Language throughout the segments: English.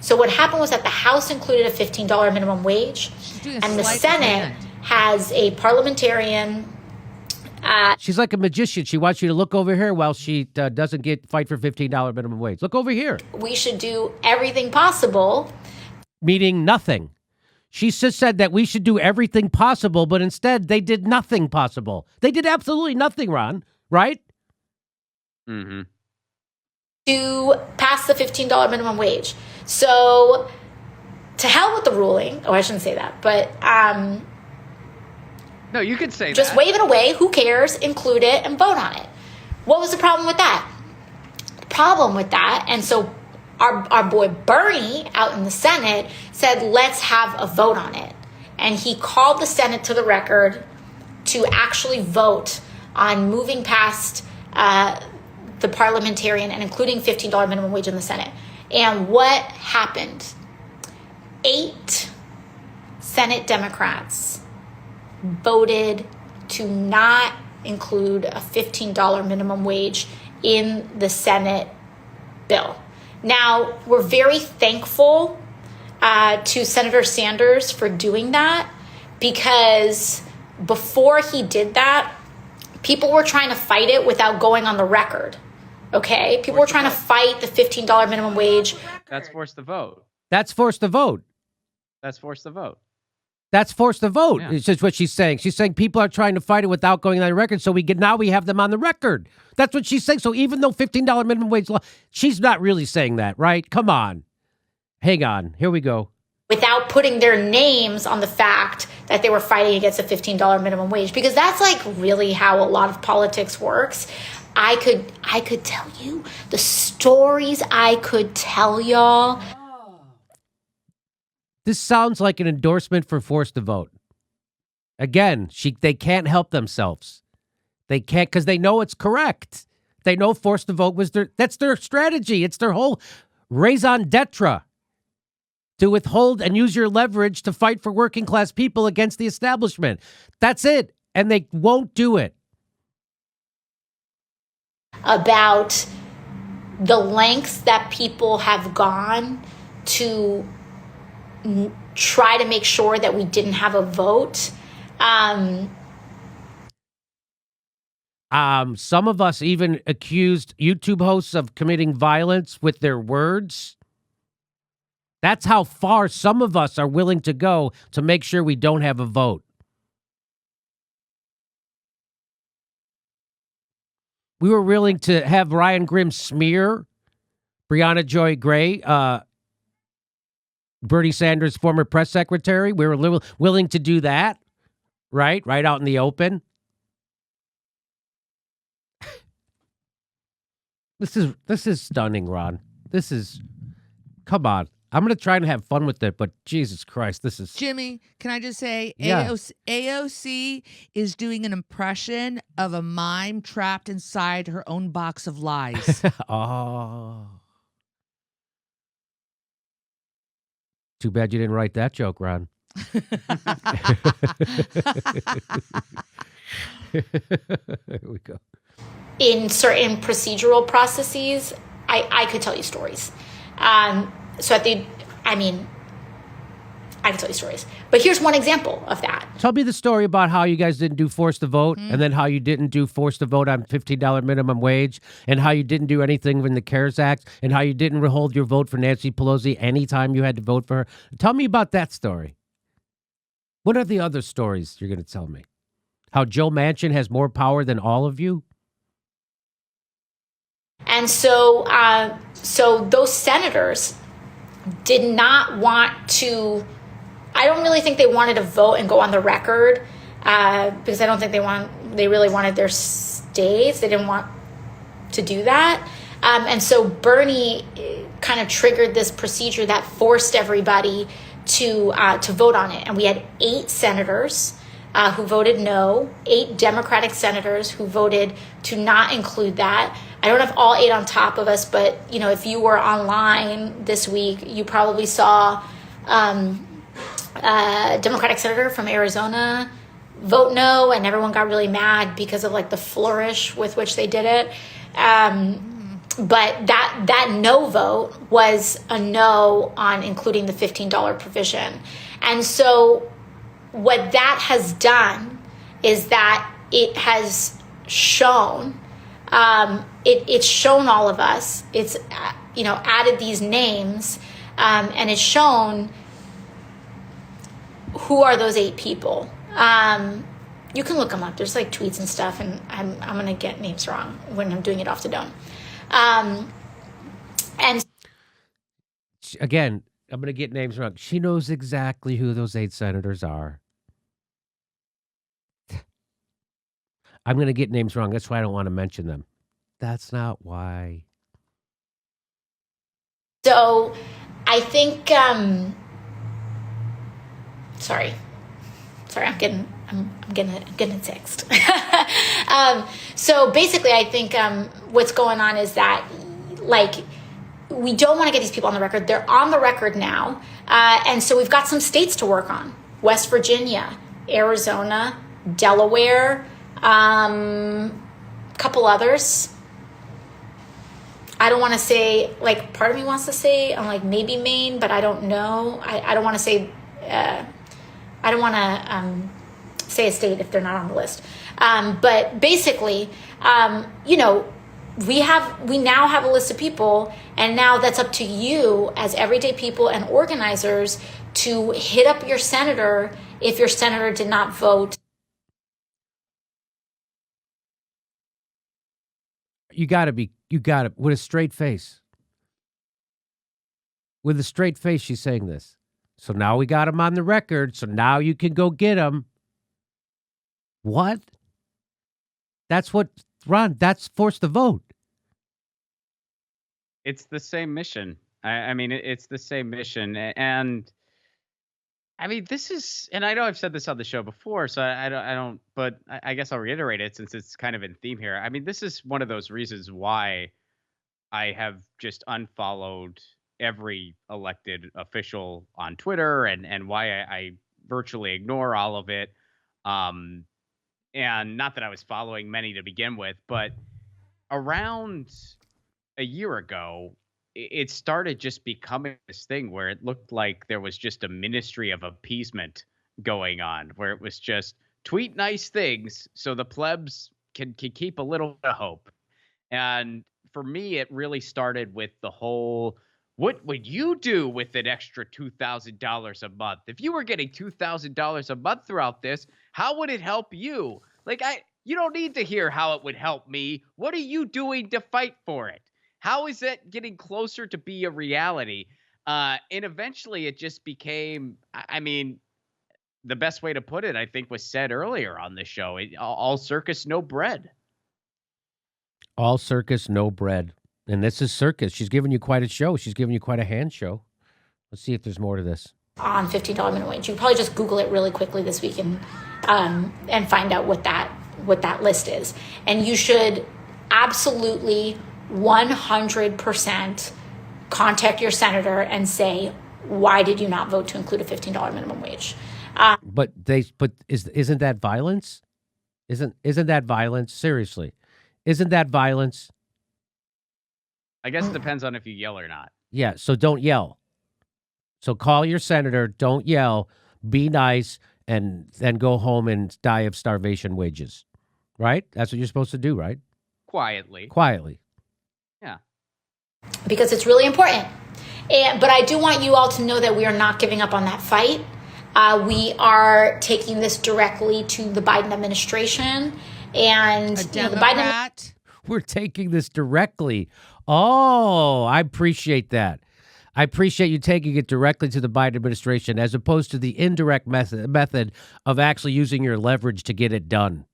So what happened was that the House included a $15 minimum wage, and the Senate has a parliamentarian. She's like a magician. She wants you to look over here while she doesn't fight for $15 minimum wage. Look over here. We should do everything possible. Meaning nothing. She just said that we should do everything possible, but instead they did nothing possible. They did absolutely nothing, Ron, right? Mm-hmm. To pass the $15 minimum wage. So to hell with the ruling. Oh, I shouldn't say that, but no, you could say just that. wave it away. Who cares? Include it and vote on it. What was the problem with that? The problem with that, and so our boy Bernie out in the Senate said, let's have a vote on it. And he called the Senate to the record to actually vote on moving past the parliamentarian and including $15 minimum wage in the Senate. And what happened? 8 Senate Democrats voted to not include a $15 minimum wage in the Senate bill. Now, we're very thankful to Senator Sanders for doing that, because before he did that, people were trying to fight it without going on the record. Okay? People were trying to fight the $15 minimum wage. That's forced to vote. That's forced to vote. That's forced to vote. That's forced to vote. Yeah. It's just what she's saying. She's saying people are trying to fight it without going on the record, so now we have them on the record. That's what she's saying. So even though $15 minimum wage law, she's not really saying that, right? Come on. Hang on. Here we go. Without putting their names on the fact that they were fighting against a $15 minimum wage, because that's like really how a lot of politics works. I could tell you the stories I could tell y'all. This sounds like an endorsement for forced to vote. Again, they can't help themselves. They can't, because they know it's correct. They know forced to vote that's their strategy. It's their whole raison d'etre, to withhold and use your leverage to fight for working class people against the establishment. That's it. And they won't do it. About the lengths that people have gone to try to make sure that we didn't have a vote. Some of us even accused YouTube hosts of committing violence with their words. That's how far some of us are willing to go to make sure we don't have a vote. We were willing to have Ryan Grimm smear Brianna Joy Gray, Bernie Sanders' former press secretary. We were willing to do that, right out in the open. This is stunning, Ron. Come on. I'm going to try and have fun with it, but Jesus Christ, this is... Jimmy, can I just say, Yeah. AOC is doing an impression of a mime trapped inside her own box of lies. Oh. Too bad you didn't write that joke, Ron. Here we go. In certain procedural processes, I could tell you stories. I can tell you stories. But here's one example of that. Tell me the story about how you guys didn't do forced to vote, and then how you didn't do forced to vote on $15 minimum wage, and how you didn't do anything in the CARES Act, and how you didn't withhold your vote for Nancy Pelosi anytime you had to vote for her. Tell me about that story. What are the other stories you're going to tell me? How Joe Manchin has more power than all of you? And so those senators did not want to, I don't really think they wanted to vote and go on the record because I don't think they really wanted their stays. They didn't want to do that. And so Bernie kind of triggered this procedure that forced everybody to vote on it. And we had 8 senators who voted no, 8 Democratic senators who voted to not include that. I don't have all 8 on top of us, but if you were online this week, you probably saw a Democratic senator from Arizona vote no, and everyone got really mad because of the flourish with which they did it. but that no vote was a no on including the $15 provision. And so what that has done is that it has shown, it's shown all of us, it's, added these names, and it's shown who are those 8 people. You can look them up. There's like tweets and stuff, and I'm going to get names wrong when I'm doing it off the dome. And again, I'm going to get names wrong. She knows exactly who those 8 senators are. I'm going to get names wrong. That's why I don't want to mention them. That's not why. so I think, sorry, I'm getting a text. So basically, I think what's going on is that, like, we don't want to get these people on the record. They're on the record now. And so we've got some states to work on. West Virginia, Arizona, Delaware, couple others. I don't want to say, like, part of me wants to say, I'm like, maybe Maine, but I don't know. I don't want to say, I don't want to say a state if they're not on the list. But basically, we now have a list of people, and now that's up to you as everyday people and organizers to hit up your senator if your senator did not vote. You got to, with a straight face. With a straight face, she's saying this. So now we got him on the record, so now you can go get him. What? That's what, Ron, that's forced the vote. It's the same mission. I mean, it's the same mission. And I mean, this is, and I know I've said this on the show before, so I don't, but I guess I'll reiterate it since it's kind of in theme here. I mean, this is one of those reasons why I have just unfollowed every elected official on Twitter, and why I virtually ignore all of it. And not that I was following many to begin with, but around a year ago, it started just becoming this thing where it looked like there was just a ministry of appeasement going on, where it was just tweet nice things so the plebs can keep a little bit of hope. And for me, it really started with the whole, what would you do with an extra $2,000 a month? If you were getting $2,000 a month throughout this, how would it help you? Like, you don't need to hear how it would help me. What are you doing to fight for it? How is it getting closer to be a reality? And eventually it just became, I mean, the best way to put it, I think, was said earlier on the show. All circus, no bread. All circus, no bread. And this is circus. She's giving you quite a show. She's giving you quite a hand show. Let's see if there's more to this. On $15 minimum wage. You can probably just Google it really quickly this week and find out what that list is. And you should absolutely 100% contact your senator and say, why did you not vote to include a $15 minimum wage? But isn't that violence? Isn't that violence? Seriously, isn't that violence? I guess it depends on if you yell or not. Yeah, so don't yell. So call your senator, don't yell, be nice, and then go home and die of starvation wages. Right? That's what you're supposed to do, right? Quietly. Yeah. Because it's really important. But I do want you all to know that we are not giving up on that fight. We are taking this directly to the Biden administration. And A the Biden Democrat. We're taking this directly. Oh, I appreciate that. I appreciate you taking it directly to the Biden administration as opposed to the indirect method of actually using your leverage to get it done.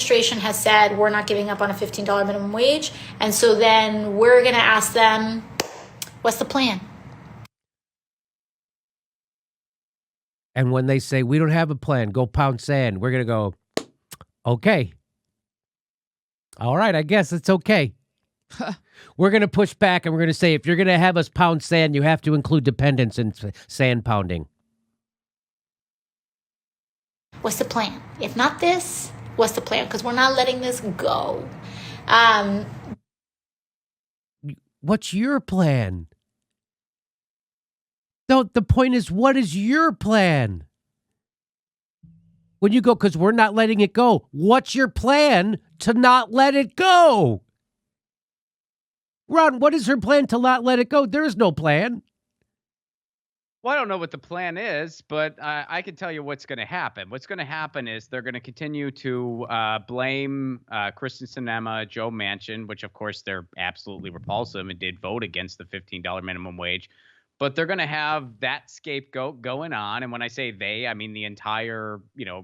administration has said we're not giving up on a $15 minimum wage. And so then we're going to ask them, what's the plan? And when they say, we don't have a plan, go pound sand, we're going to go, okay. All right, I guess it's okay. We're going to push back and we're going to say, if you're going to have us pound sand, you have to include dependents in sand pounding. What's the plan? If not this, What's the plan? Because we're not letting this go. What's your plan? No, the point is, what is your plan? When you go, because we're not letting it go, what's your plan to not let it go? Ron, what is her plan to not let it go? There is no plan. Well, I don't know what the plan is, but I can tell you what's going to happen. What's going to happen is they're going to continue to blame Kristen Sinema, Joe Manchin, which, of course, they're absolutely repulsive and did vote against the $15 minimum wage. But they're going to have that scapegoat going on. And when I say they, I mean the entire,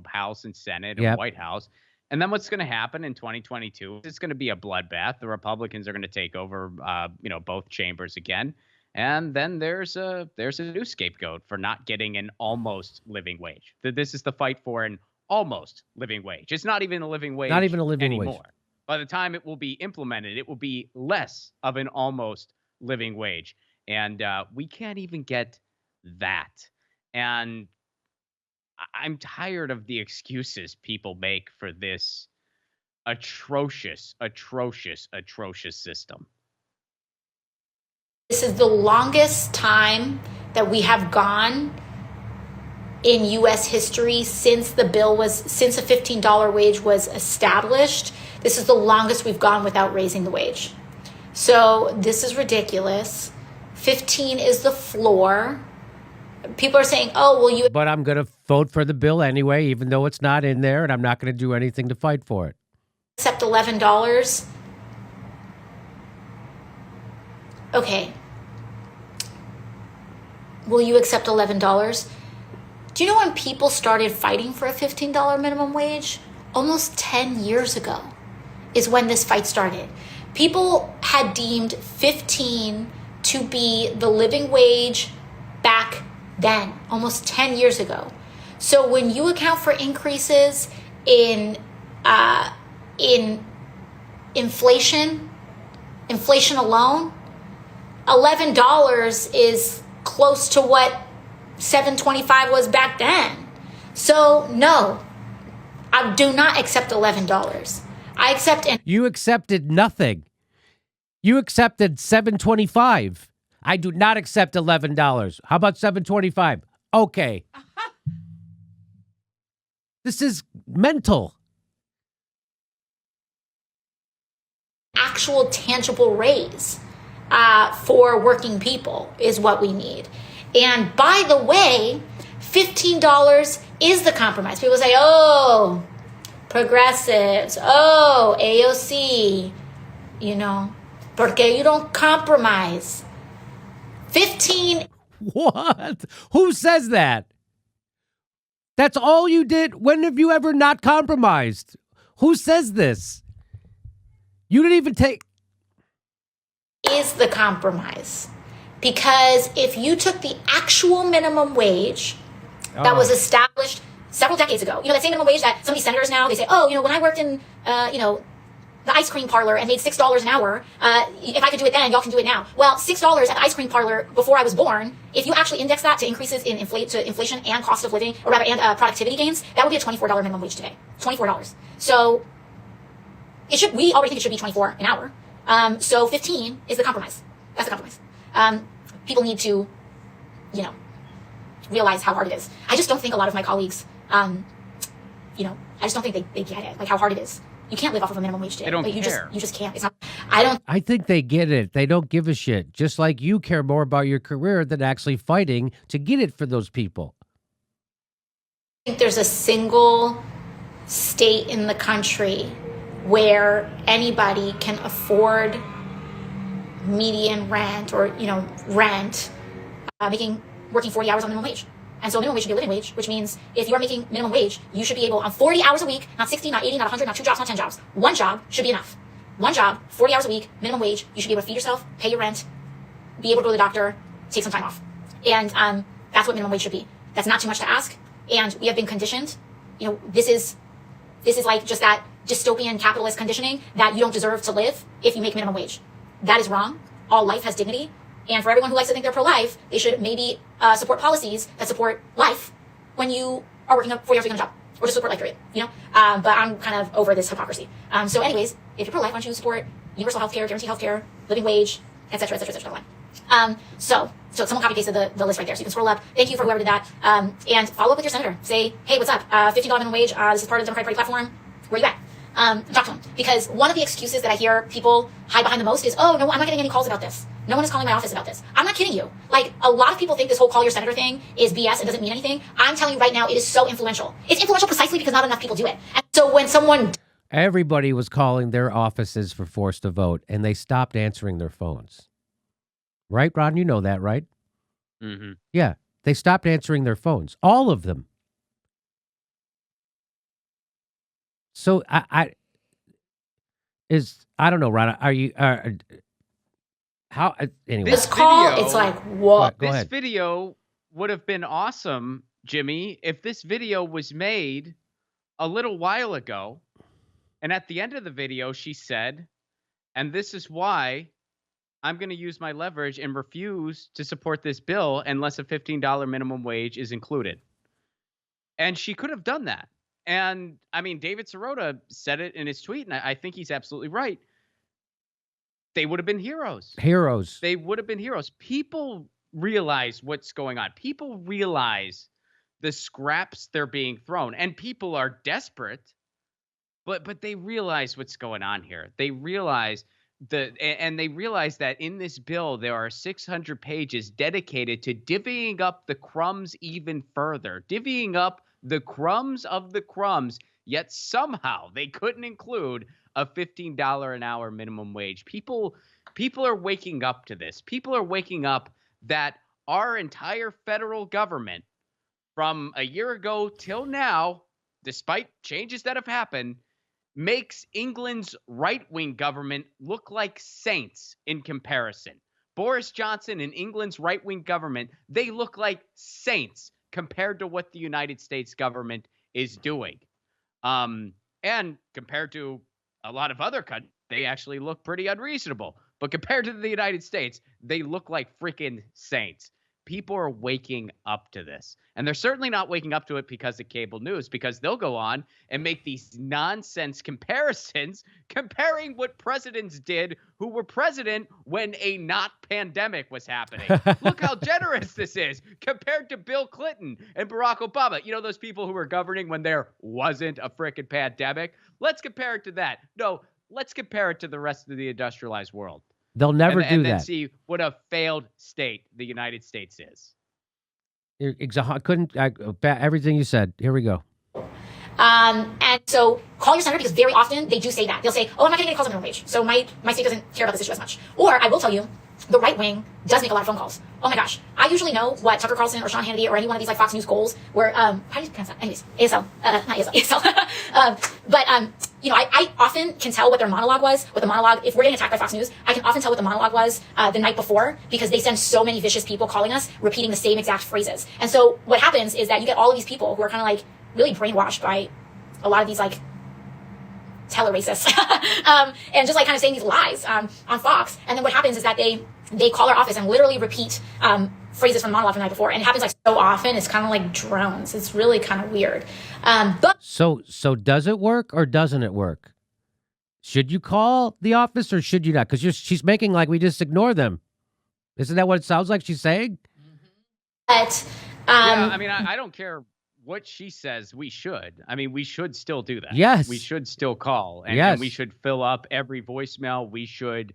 House and Senate and White House. And then what's going to happen in 2022? It's going to be a bloodbath. The Republicans are going to take over, both chambers again. And then there's a new scapegoat for not getting an almost living wage. This is the fight for an almost living wage. It's not even a living wage. Not even a living anymore. wage. By the time it will be implemented, it will be less of an almost living wage. And we can't even get that. And I'm tired of the excuses people make for this atrocious system. This is the longest time that we have gone in U.S. history since a $15 wage was established. This is the longest we've gone without raising the wage. So this is ridiculous. 15 is the floor. People are saying, oh, well, you... But I'm going to vote for the bill anyway, even though it's not in there, and I'm not going to do anything to fight for it. Accept $11. Okay. Will you accept $11? Do you know when people started fighting for a $15 minimum wage? Almost 10 years ago is when this fight started. People had deemed 15 to be the living wage back then, almost 10 years ago. So when you account for increases in inflation alone, $11 is close to what $7.25 was back then. So no, I do not accept $11. I accept... You accepted nothing. You accepted $7.25. I do not accept $11. How about $7.25? Okay. This is mental. Actual tangible raise for working people is what we need. And by the way, $15 is the compromise. People say, oh, progressives, oh, AOC, porque you don't compromise. 15. What? Who says that? That's all you did? When have you ever not compromised? Who says this? You didn't even take... Is the compromise. Because if you took the actual minimum wage that was established several decades ago, that same minimum wage that some of these senators now, they say, oh, when I worked in, the ice cream parlor and made $6 an hour, if I could do it then, y'all can do it now. Well, $6 at the ice cream parlor before I was born, if you actually index that to increases in inflation and cost of living, or rather, and productivity gains, that would be a $24 minimum wage today. $24. So we already think it should be $24 an hour. So 15 is the compromise. That's the compromise. People need to, realize how hard it is. I just don't think a lot of my colleagues, I just don't think they get it, like how hard it is. You can't live off of a minimum wage today. They don't care. You just can't. It's not. I think they get it. They don't give a shit. Just like you care more about your career than actually fighting to get it for those people. I think there's a single state in the country where anybody can afford median rent or, rent, working 40 hours on minimum wage. And so minimum wage should be a living wage, which means if you are making minimum wage, you should be able on 40 hours a week, not 60, not 80, not 100, not 2 jobs, not 10 jobs. One job should be enough. One job, 40 hours a week, minimum wage, you should be able to feed yourself, pay your rent, be able to go to the doctor, take some time off. And that's what minimum wage should be. That's not too much to ask. And we have been conditioned. This is like just that dystopian capitalist conditioning that you don't deserve to live if you make minimum wage. That is wrong. All life has dignity. And for everyone who likes to think they're pro-life, they should maybe support policies that support life when you are working 40 hours a week on a job. or just support life, period. But I'm kind of over this hypocrisy. So anyways, if you're pro-life, why don't you support universal health care, guaranteed health care, living wage, et cetera, et cetera, et cetera. So someone copy pasted the list right there. So you can scroll up. Thank you for whoever did that. And follow up with your senator. Say, hey, what's up? $15 minimum wage. This is part of the Democratic Party platform. Where you at? Talk to them. Because one of the excuses that I hear people hide behind the most is, oh, no, I'm not getting any calls about this. No one is calling my office about this. I'm not kidding you. Like, a lot of people think this whole call your senator thing is BS and doesn't mean anything. I'm telling you right now, it is so influential. It's influential precisely because not enough people do it. And so when someone... Everybody was calling their offices for forced to vote, and they stopped answering their phones. Right, Ron? You know that, right? Mm-hmm. Yeah. They stopped answering their phones. All of them. So I don't know, Ron. Are you how anyway? This call, video, it's like, whoa. Go this ahead. video would have been awesome, Jimmy, if this video was made a little while ago. And at the end of the video, she said, and this is why I'm going to use my leverage and refuse to support this bill unless a $15 minimum wage is included. And she could have done that. And I mean, David Sirota said it in his tweet, and I think he's absolutely right. They would have been heroes. Heroes. They would have been heroes. People realize what's going on. People realize the scraps they're being thrown, and people are desperate. But they realize what's going on here. They realize and they realize that in this bill there are 600 pages dedicated to divvying up the crumbs even further, divvying up the crumbs of the crumbs. Yet somehow they couldn't include a $15 an hour minimum wage. People are waking up to this. People are waking up that our entire federal government, from a year ago till now, despite changes that have happened, makes England's right-wing government look like saints in comparison. Boris Johnson and England's right-wing government, they look like saints compared to what the United States government is doing. And compared to a lot of other countries, they actually look pretty unreasonable. But compared to the United States, they look like freaking saints. People are waking up to this. And they're certainly not waking up to it because of cable news, because they'll go on and make these nonsense comparisons, comparing what presidents did who were president when a not pandemic was happening. Look how generous this is compared to Bill Clinton and Barack Obama. You know, those people who were governing when there wasn't a frickin' pandemic? Let's compare it to that. No, let's compare it to the rest of the industrialized world. They'll never do and then that. See what a failed state the United States is. Everything you said. Here we go. And so call your senator, because very often they do say that. They'll say, oh, I'm not getting any calls on minimum wage, so my state doesn't care about this issue as much. Or I will tell you, the right wing does make a lot of phone calls. Oh my gosh. I usually know what Tucker Carlson or Sean Hannity or any one of these like Fox News goals where, how do you pronounce that? Anyways, ASL, not ASL, ASL. You know, I often can tell what their monologue was, if we're getting attacked by Fox News, I can often tell what the monologue was the night before, because they send so many vicious people calling us, repeating the same exact phrases. And so what happens is that you get all of these people who are kind of like really brainwashed by a lot of these like tele-racists, and just like kind of saying these lies on Fox. And then what happens is that they call our office and literally repeat phrases from the monologue from the night before. And it happens like so often, it's kind of like drones. It's really kind of weird. But So does it work or doesn't it work? Should you call the office or should you not? Because she's making like we just ignore them. Isn't that what it sounds like she's saying? but Yeah, I mean, I don't care what she says. We should. I mean, we should still do that. Yes. We should still call. And, Yes. and we should fill up every voicemail.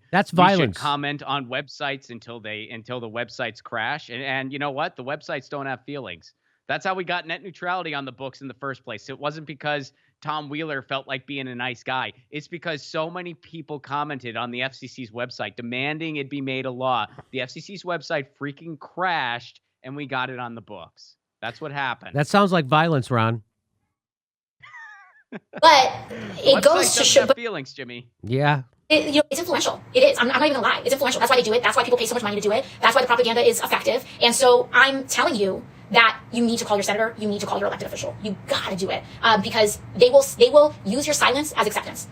That's We violence. should comment on websites until the websites crash. And you know what? The websites don't have feelings. That's how we got net neutrality on the books in the first place. It wasn't because Tom Wheeler felt like being a nice guy. It's because so many people commented on the FCC's website demanding it be made a law. The FCC's website freaking crashed, and we got it on the books. That's what happened. That sounds like violence, Ron. it Website goes to doesn't show. have feelings, Jimmy. Yeah. It's influential. It is. I'm not even gonna lie. It's influential. That's why they do it. That's why people pay so much money to do it. That's why the propaganda is effective. And so I'm telling you that you need to call your senator. You need to call your elected official. You gotta do it because they will use your silence as acceptance.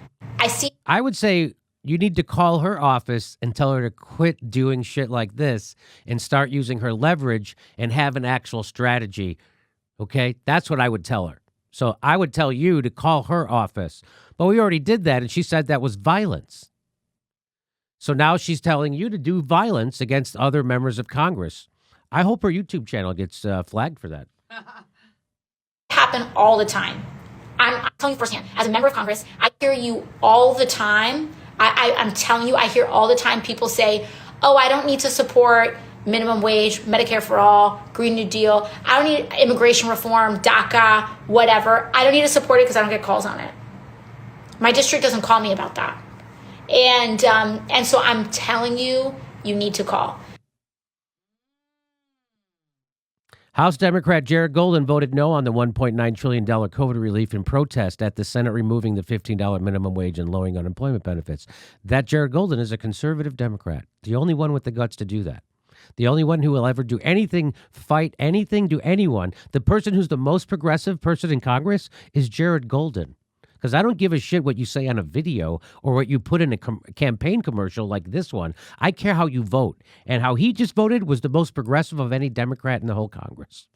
I would say you need to call her office and tell her to quit doing shit like this and start using her leverage and have an actual strategy. Okay? That's what I would tell her. So I would tell you to call her office. But we already did that, and she said that was violence. So now she's telling you to do violence against other members of Congress. I hope her YouTube channel gets flagged for that. Happen all the time. I'm telling you firsthand, as a member of Congress, I hear you all the time. I'm telling you, I hear all the time people say, oh, I don't need to support minimum wage, Medicare for all, Green New Deal. I don't need immigration reform, DACA, whatever. I don't need to support it because I don't get calls on it. My district doesn't call me about that. And so I'm telling you, you need to call. House Democrat Jared Golden voted no on the $1.9 trillion COVID relief in protest at the Senate removing the $15 minimum wage and lowering unemployment benefits. That Jared Golden is a conservative Democrat, the only one with the guts to do that. The only one who will ever do anything, fight anything to anyone. The person who's the most progressive person in Congress is Jared Golden. Because I don't give a shit what you say on a video or what you put in a campaign commercial like this one. I care how you vote. And how he just voted was the most progressive of any Democrat in the whole Congress.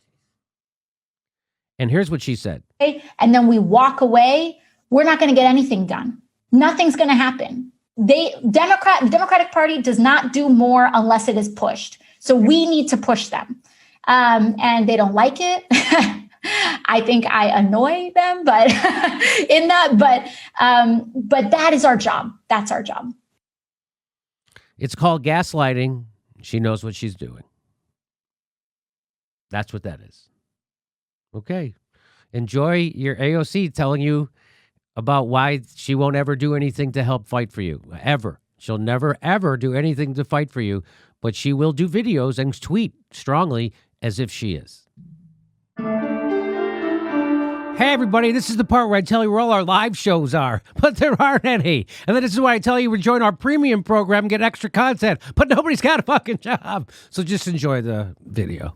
And here's what she said. And then we walk away, we're not going to get anything done. Nothing's going to happen. The Democratic Party does not do more unless it is pushed. So we need to push them. And they don't like it. I think I annoy them, but but that is our job. That's our job. It's called gaslighting. She knows what she's doing. That's what that is. Okay. Enjoy your AOC telling you about why she won't ever do anything to help fight for you. Ever. She'll never, ever do anything to fight for you, but she will do videos and tweet strongly as if she is. Hey, everybody, this is the part where I tell you where all our live shows are, but there aren't any. And then this is why I tell you to join our premium program and get extra content, but nobody's got a fucking job. So just enjoy the video.